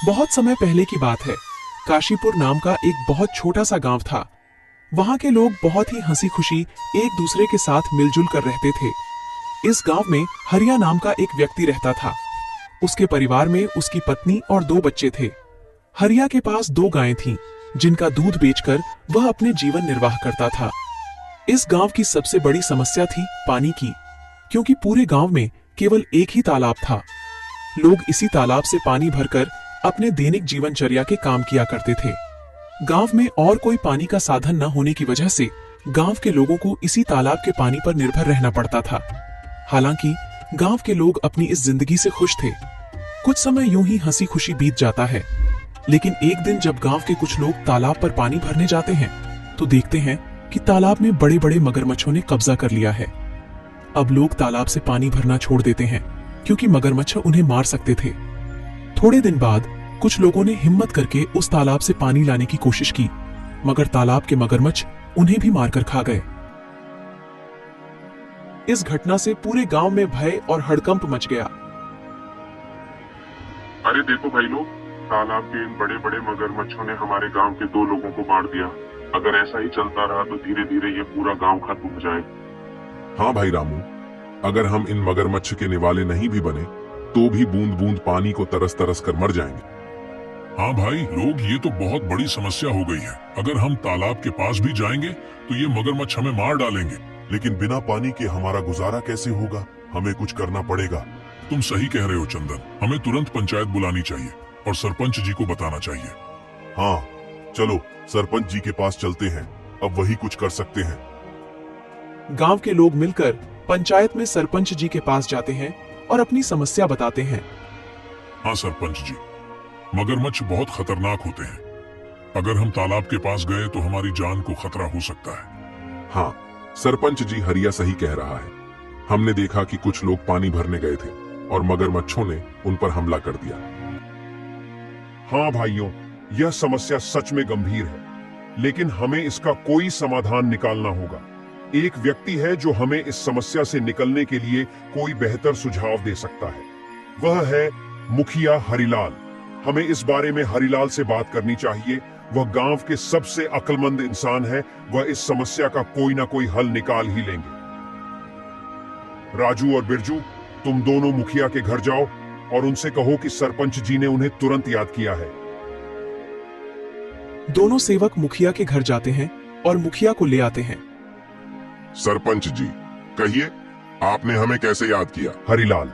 बहुत समय पहले की बात है। काशीपुर नाम का एक बहुत छोटा सा गांव था। वहां के लोग बहुत ही हंसी खुशी एक दूसरे के साथ मिलजुल कर रहते थे। इस गांव में हरिया नाम का एक व्यक्ति रहता था। उसके परिवार में उसकी पत्नी और 2 बच्चे थे। हरिया के पास 2 गायें थीं, जिनका दूध बेचकर वह अपने जीवन निर्वाह करता था। इस गांव की सबसे बड़ी समस्या थी पानी की, क्योंकि पूरे गांव में केवल एक ही तालाब था। लोग इसी तालाब से पानी भरकर अपने दैनिक जीवनचर्या के काम किया करते थे। गांव में और कोई पानी का साधन न होने की वजह से गांव के लोगों को इसी तालाब के पानी पर निर्भर रहना पड़ता था। हालांकि गांव के लोग अपनी इस जिंदगी से खुश थे। कुछ समय यूं ही हंसी खुशी बीत जाता है, लेकिन एक दिन जब गांव के कुछ लोग तालाब पर पानी भरने जाते हैं तो देखते हैं कि तालाब में बड़े बड़े मगरमच्छों ने कब्जा कर लिया है। अब लोग तालाब से पानी भरना छोड़ देते हैं, क्योंकि मगरमच्छ उन्हें मार सकते थे। थोड़े दिन बाद कुछ लोगों ने हिम्मत करके उस तालाब से पानी लाने की कोशिश की, मगर तालाब के मगरमच्छ उन्हें भी मारकर खा गए। इस घटना से पूरे गांव में भय और हड़कंप मच गया। अरे देखो भाई लोग, तालाब के इन बड़े बड़े मगरमच्छों ने हमारे गांव के 2 लोगों को मार दिया। अगर ऐसा ही चलता रहा तो धीरे धीरे ये पूरा गांव खत्म हो जाए। हाँ भाई रामू, अगर हम इन मगरमच्छ के निवाले नहीं भी बने तो भी बूंद बूंद पानी को तरस तरस कर मर जाएंगे। हाँ भाई लोग, ये तो बहुत बड़ी समस्या हो गई है। अगर हम तालाब के पास भी जाएंगे तो ये मगरमच्छ हमें मार डालेंगे। लेकिन बिना पानी के हमारा गुजारा कैसे होगा? हमें कुछ करना पड़ेगा। तुम सही कह रहे हो चंदन, हमें तुरंत पंचायत बुलानी चाहिए और सरपंच जी को बताना चाहिए। हाँ चलो सरपंच जी के पास चलते हैं, अब वही कुछ कर सकते हैं। गांव के लोग मिलकर पंचायत में सरपंच जी के पास जाते हैं और अपनी समस्या बताते हैं। हाँ सरपंच जी, मगरमच्छ बहुत खतरनाक होते हैं। अगर हम तालाब के पास गए तो हमारी जान को खतरा हो सकता है। हाँ सरपंच जी, हरिया सही कह रहा है। हमने देखा कि कुछ लोग पानी भरने गए थे और मगरमच्छों ने उन पर हमला कर दिया। हाँ भाइयों, यह समस्या सच में गंभीर है, लेकिन हमें इसका कोई समाधान निकालना होगा। एक व्यक्ति है जो हमें इस समस्या से निकलने के लिए कोई बेहतर सुझाव दे सकता है। वह है मुखिया हरिलाल। हमें इस बारे में हरिलाल से बात करनी चाहिए। वह गांव के सबसे अक्लमंद इंसान है। वह इस समस्या का कोई ना कोई हल निकाल ही लेंगे। राजू और बिरजू, तुम दोनों मुखिया के घर जाओ और उनसे कहो कि सरपंच जी ने उन्हें तुरंत याद किया है। दोनों सेवक मुखिया के घर जाते हैं और मुखिया को ले आते हैं। सरपंच जी, कहिए आपने हमें कैसे याद किया? हरिलाल,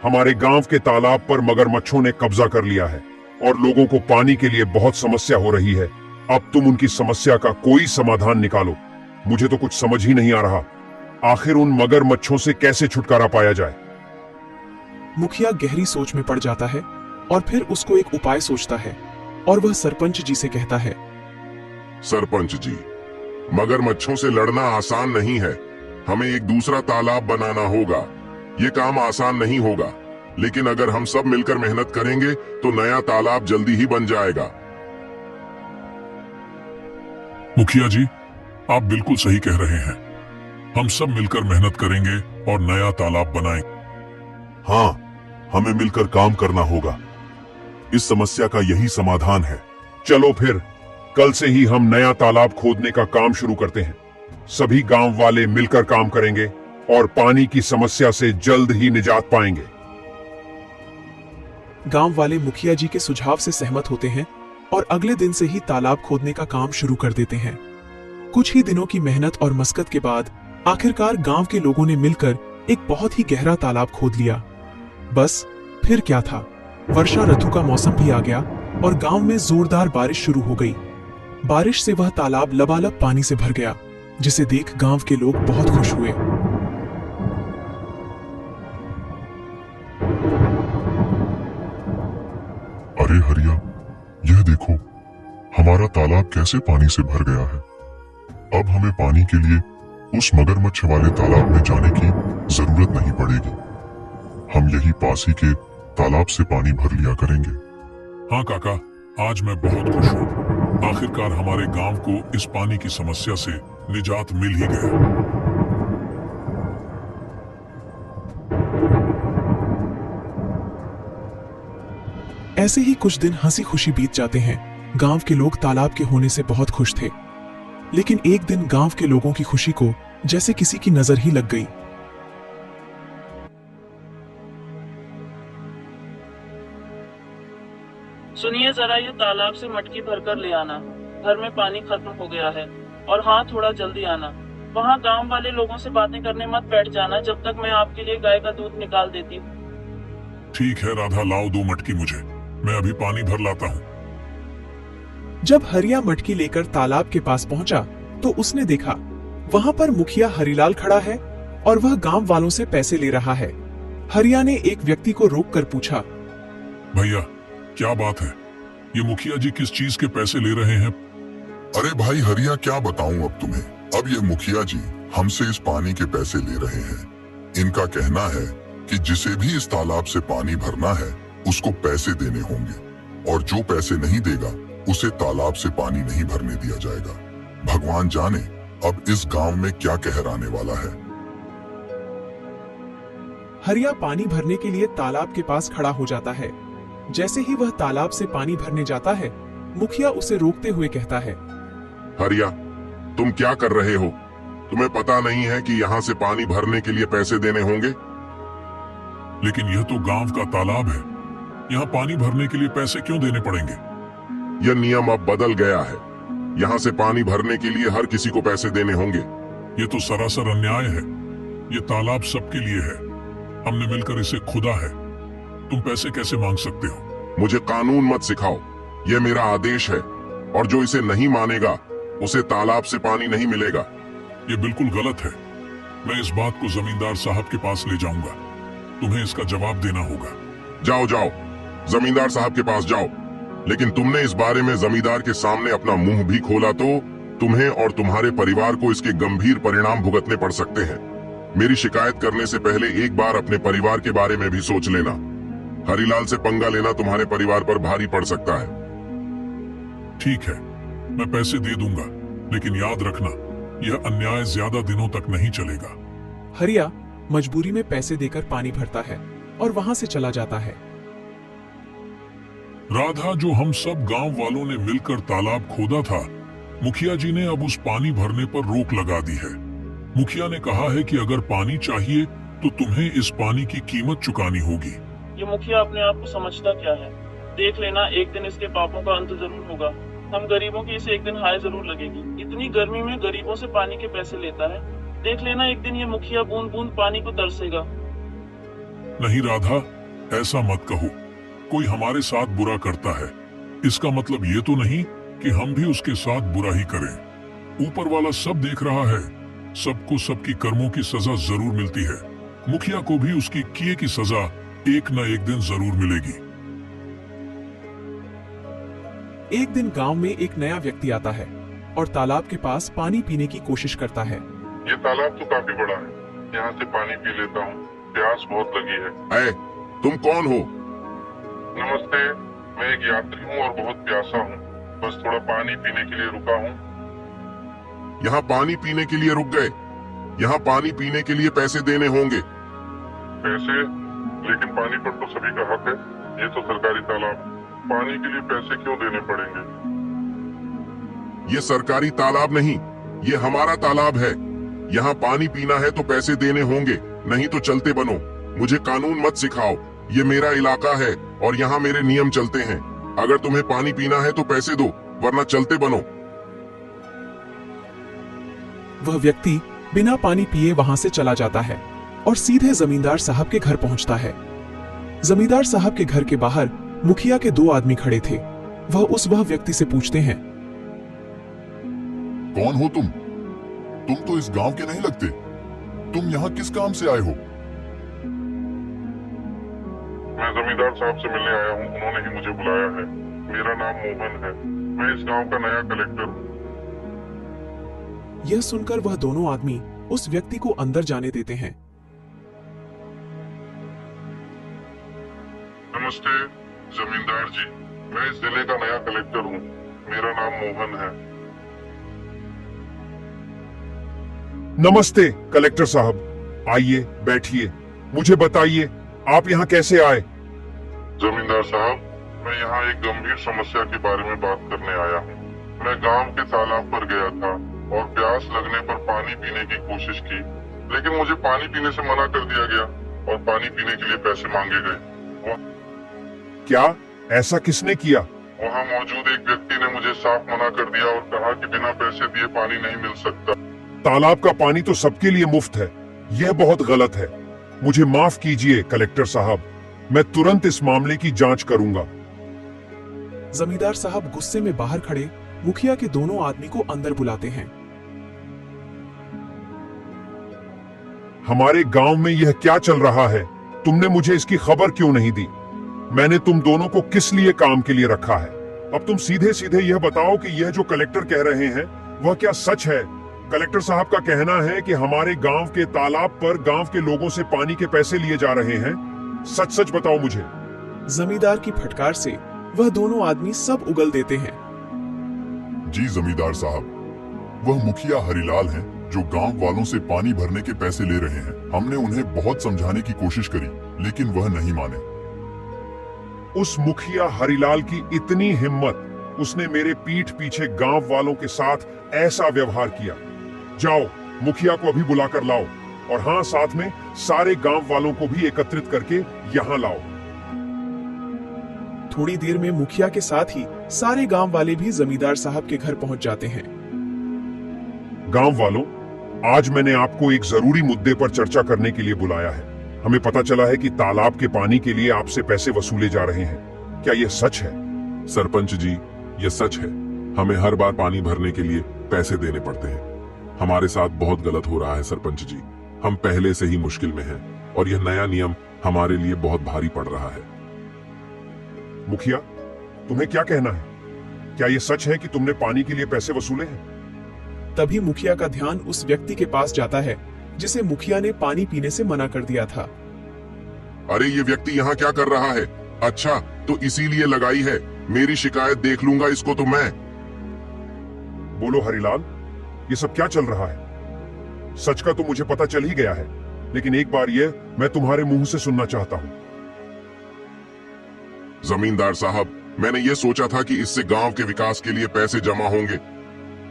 हमारे गांव के तालाब पर मगरमच्छों ने कब्जा कर लिया है और लोगों को पानी के लिए बहुत समस्या हो रही है। अब तुम उनकी समस्या का कोई समाधान निकालो। मुझे तो कुछ समझ ही नहीं आ रहा, आखिर उन मगरमच्छों से कैसे छुटकारा पाया जाए। मुखिया गहरी सोच में पड़ जाता है और फिर उसको एक उपाय सोचता है और वह सरपंच जी से कहता है। सरपंच जी, मगरमच्छों से लड़ना आसान नहीं है। हमें एक दूसरा तालाब बनाना होगा। ये काम आसान नहीं होगा, लेकिन अगर हम सब मिलकर मेहनत करेंगे तो नया तालाब जल्दी ही बन जाएगा। मुखिया जी, आप बिल्कुल सही कह रहे हैं। हम सब मिलकर मेहनत करेंगे और नया तालाब बनाएंगे। हाँ, हमें मिलकर काम करना होगा। इस समस्या का यही समाधान है। चलो फिर कल से ही हम नया तालाब खोदने का काम शुरू करते हैं। सभी गांव वाले मिलकर काम करेंगे और पानी की समस्या से जल्द ही निजात पाएंगे। गांव वाले मुखिया जी के सुझाव से सहमत होते हैं और अगले दिन से ही तालाब खोदने का काम शुरू कर देते हैं। कुछ ही दिनों की मेहनत और मशक्कत के बाद आखिरकार गांव के लोगों ने मिलकर एक बहुत ही गहरा तालाब खोद लिया। बस फिर क्या था, वर्षा ऋतु का मौसम भी आ गया और गांव में जोरदार बारिश शुरू हो गई। बारिश से वह तालाब लबालब पानी से भर गया, जिसे देख गांव के लोग बहुत खुश हुए। अरे हरिया, यह देखो, हमारा तालाब कैसे पानी से भर गया है। अब हमें पानी के लिए उस मगरमच्छ वाले तालाब में जाने की जरूरत नहीं पड़ेगी। हम यही पास ही के तालाब से पानी भर लिया करेंगे। हाँ काका, आज मैं बहुत खुश हूँ। आखिरकार हमारे गांव को इस पानी की समस्या से निजात मिल ही गया। ऐसे ही कुछ दिन हंसी खुशी बीत जाते हैं। गांव के लोग तालाब के होने से बहुत खुश थे, लेकिन एक दिन गांव के लोगों की खुशी को जैसे किसी की नजर ही लग गई। सुनिए जरा, ये तालाब से मटकी भरकर ले आना। घर में पानी खत्म हो गया है। और हाँ, थोड़ा जल्दी आना। वहाँ गांव वाले लोगों से बातें करने मत बैठ जाना जब तक मैं आपके लिए गाय का दूध निकाल देती हूँ। ठीक है राधा, लाओ 2 मटकी मुझे, मैं अभी पानी भर लाता हूँ। जब हरिया मटकी लेकर तालाब के पास पहुंचा तो उसने देखा वहां पर मुखिया हरिलाल खड़ा है और वह गांव वालों से पैसे ले रहा है। हरिया ने एक व्यक्ति को रोककर पूछा, भैया क्या बात है, ये मुखिया जी किस चीज के पैसे ले रहे हैं? अरे भाई हरिया, क्या बताऊं अब तुम्हें। अब ये मुखिया जी हमसे इस पानी के पैसे ले रहे हैं। इनका कहना है कि जिसे भी इस तालाब से पानी भरना है उसको पैसे देने होंगे, और जो पैसे नहीं देगा उसे तालाब से पानी नहीं भरने दिया जाएगा। भगवान जाने अब इस गांव में क्या कहर आने वाला है। हरिया पानी भरने के लिए तालाब के पास खड़ा हो जाता है। जैसे ही वह तालाब से पानी भरने जाता है, मुखिया उसे रोकते हुए कहता है, हरिया, तुम क्या कर रहे हो? तुम्हें पता नहीं है कि यहाँ से पानी भरने के लिए पैसे देने होंगे? लेकिन यह तो गांव का तालाब है, यहाँ पानी भरने के लिए पैसे क्यों देने पड़ेंगे? यह नियम अब बदल गया है। यहाँ से पानी भरने के लिए हर किसी को पैसे देने होंगे। ये तो सरासर अन्याय है। ये तालाब सबके लिए है, हमने मिलकर इसे खुदा है। तुम पैसे कैसे मांग सकते हो? मुझे कानून मत सिखाओ, यह मेरा आदेश है, और जो इसे नहीं मानेगा उसे तालाब से पानी नहीं मिलेगा। ये बिल्कुल गलत है। मैं इस बात को जमींदार साहब के पास ले जाऊंगा। तुम्हें इसका जवाब देना होगा। जाओ जाओ, जमींदार साहब के पास जाओ। लेकिन तुमने इस बारे में जमींदार के सामने अपना मुंह भी खोला तो तुम्हें और तुम्हारे परिवार को इसके गंभीर परिणाम भुगतने पड़ सकते हैं। मेरी शिकायत करने से पहले एक बार अपने परिवार के बारे में भी सोच लेना। हरिलाल से पंगा लेना तुम्हारे परिवार पर भारी पड़ सकता है। ठीक है, मैं पैसे दे दूंगा, लेकिन याद रखना यह अन्याय ज्यादा दिनों तक नहीं चलेगा। हरिया मजबूरी में पैसे देकर पानी भरता है और वहां से चला जाता है। राधा, जो हम सब गांव वालों ने मिलकर तालाब खोदा था, मुखिया जी ने अब उस पानी भरने पर रोक लगा दी है। मुखिया ने कहा है कि अगर पानी चाहिए तो तुम्हें इस पानी की कीमत चुकानी होगी। ये मुखिया अपने आप को समझता क्या है? देख लेना, एक दिन इसके पापों का अंत जरूर होगा। हम गरीबों की इसे एक दिन हाय जरूर लगेगी। इतनी गर्मी में गरीबों से पानी के पैसे लेता है। देख लेना, एक दिन ये मुखिया बूंद बूंद पानी को तरसेगा। नहीं राधा, ऐसा मत कहो। कोई हमारे साथ बुरा करता है, इसका मतलब ये तो नहीं कि हम भी उसके साथ बुरा ही करें। ऊपर वाला सब देख रहा है, सबको सबकी कर्मों की सजा जरूर मिलती है। मुखिया को भी उसकी किए की सजा एक न एक दिन जरूर मिलेगी। एक दिन गांव में एक नया व्यक्ति आता है और तालाब के पास पानी पीने की कोशिश करता है। ये तालाब तो काफी बड़ा है, यहाँ से पानी पी लेता हूँ, प्यास बहुत लगी है। तुम कौन हो? नमस्ते, मैं एक यात्री हूँ और बहुत प्यासा हूँ। बस थोड़ा पानी पीने के लिए रुका हूँ। यहाँ पानी पीने के लिए रुक गए? यहाँ पानी पीने के लिए पैसे देने होंगे। पैसे? लेकिन पानी पर तो सभी का हक है। ये तो सरकारी तालाब, पानी के लिए पैसे क्यों देने पड़ेंगे? ये सरकारी तालाब नहीं, ये हमारा तालाब है। यहाँ पानी पीना है तो पैसे देने होंगे, नहीं तो चलते बनो। मुझे कानून मत सिखाओ, ये मेरा इलाका है और यहाँ मेरे नियम चलते हैं। अगर तुम्हें पानी पीना है तो पैसे दो, वरना चलते बनो। वह व्यक्ति बिना पानी पिए वहां से चला जाता है और सीधे जमींदार साहब के घर पहुंचता है। जमींदार साहब के घर के बाहर मुखिया के 2 आदमी खड़े थे। वह व्यक्ति से पूछते हैं, कौन हो तुम? तुम तो इस गांव के नहीं लगते। तुम यहाँ किस काम से आए हो? मैं जमींदार साहब से मिलने आया हूँ, उन्होंने ही मुझे बुलाया है। मेरा नाम मोहन है, मैं इस गांव का नया कलेक्टर हूँ। यह सुनकर वह दोनों आदमी उस व्यक्ति को अंदर जाने देते हैं। नमस्ते जमींदार जी, मैं इस जिले का नया कलेक्टर हूँ। मेरा नाम मोहन है। नमस्ते कलेक्टर साहब, आइए बैठिए। मुझे बताइए आप यहाँ कैसे आए? जमींदार साहब, मैं यहाँ एक गंभीर समस्या के बारे में बात करने आया हूँ। मैं गांव के तालाब पर गया था और प्यास लगने पर पानी पीने की कोशिश की, लेकिन मुझे पानी पीने से मना कर दिया गया और पानी पीने के लिए पैसे मांगे गए। क्या ऐसा किसने किया? वहाँ मौजूद एक व्यक्ति ने मुझे साफ मना कर दिया और कहा कि बिना पैसे दिए पानी नहीं मिल सकता। तालाब का पानी तो सबके लिए मुफ्त है, यह बहुत गलत है। मुझे माफ कीजिए कलेक्टर साहब, मैं तुरंत इस मामले की जांच करूंगा। जमींदार साहब गुस्से में बाहर खड़े मुखिया के दोनों आदमी को अंदर बुलाते हैं। हमारे गांव में यह क्या चल रहा है? तुमने मुझे इसकी खबर क्यों नहीं दी? मैंने तुम दोनों को किस लिए काम के लिए रखा है? अब तुम सीधे सीधे यह बताओ कि यह जो कलेक्टर कह रहे हैं वह क्या सच है? कलेक्टर साहब का कहना है कि हमारे गांव के तालाब पर गांव के लोगों से पानी के पैसे लिए जा रहे हैं। सच सच बताओ मुझे। जमींदार की फटकार से वह दोनों आदमी सब उगल देते हैं। जी जमींदार साहब, वह मुखिया हरिलाल हैं जो गांव वालों से पानी भरने के पैसे ले रहे हैं। हमने उन्हें बहुत समझाने की कोशिश करी, लेकिन वह नहीं माने। उस मुखिया हरिलाल की इतनी हिम्मत, उसने मेरे पीठ पीछे गांव वालों के साथ ऐसा व्यवहार किया। जाओ, मुखिया को अभी बुलाकर लाओ, और हाँ, साथ में सारे गांव वालों को भी एकत्रित करके यहाँ लाओ। थोड़ी देर में मुखिया के साथ ही सारे गांव वाले भी जमींदार साहब के घर पहुंच जाते हैं। गांव वालों, आज मैंने आपको एक जरूरी मुद्दे पर चर्चा करने के लिए बुलाया है। हमें पता चला है कि तालाब के पानी के लिए आपसे पैसे वसूले जा रहे हैं। क्या यह सच है? सरपंच जी, यह सच है। हमें हर बार पानी भरने के लिए पैसे देने पड़ते हैं। हमारे साथ बहुत गलत हो रहा है सरपंच जी। हम पहले से ही मुश्किल में हैं और यह नया नियम हमारे लिए बहुत भारी पड़ रहा है। मुखिया, तुम्हें क्या कहना है? क्या यह सच है कि तुमने पानी के लिए पैसे वसूले हैं? तभी मुखिया का ध्यान उस व्यक्ति के पास जाता है जिसे मुखिया ने पानी पीने से मना कर दिया था। अरे ये व्यक्ति यहाँ क्या कर रहा है? अच्छा, तो इसीलिए लगाई है। मेरी शिकायत देख लूंगा इसको तो मैं। बोलो हरिलाल, ये सब क्या चल रहा है? सच का तो मुझे पता चल ही गया है, लेकिन एक बार यह मैं तुम्हारे मुंह से सुनना चाहता हूं। जमींदार साहब, मैंने ये सोचा था कि इससे गांव के विकास के लिए पैसे जमा होंगे,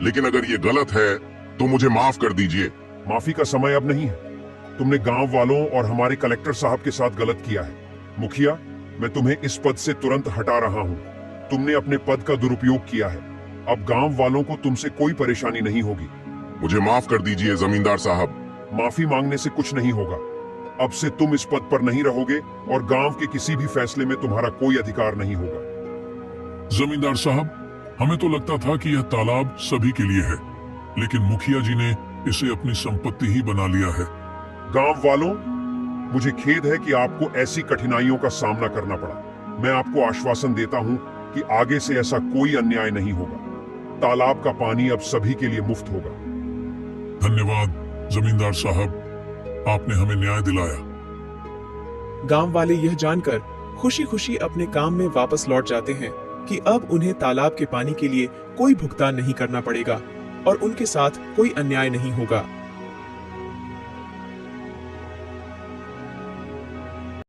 लेकिन अगर ये गलत है तो मुझे माफ कर दीजिए। माफी का समय अब नहीं है। तुमने गांव वालों और हमारे कलेक्टर साहब के साथ गलत किया है। मुखिया, मैं तुम्हें इस पद से तुरंत हटा रहा हूं। तुमने अपने पद का दुरुपयोग किया है। अब गांव वालों को तुमसे कोई परेशानी नहीं होगी। मुझे माफ कर दीजिए जमींदार साहब। माफी मांगने से कुछ नहीं होगा। अब से तुम इस पद पर नहीं रहोगे और गांव के किसी भी फैसले में तुम्हारा कोई अधिकार नहीं होगा। जमींदार साहब, हमें तो लगता था कि यह तालाब सभी के लिए है, लेकिन मुखिया जी ने इसे अपनी संपत्ति ही बना लिया है। गांव वालों, मुझे खेद है कि आपको ऐसी कठिनाइयों का सामना करना पड़ा। मैं आपको आश्वासन देता हूं कि आगे से ऐसा कोई अन्याय नहीं होगा। तालाब का पानी अब सभी के लिए मुफ्त होगा। धन्यवाद जमींदार साहब, आपने हमें न्याय दिलाया। गांव वाले यह जानकर खुशी खुशी अपने काम में वापस लौट जाते हैं कि अब उन्हें तालाब के पानी के लिए कोई भुगतान नहीं करना पड़ेगा और उनके साथ कोई अन्याय नहीं होगा।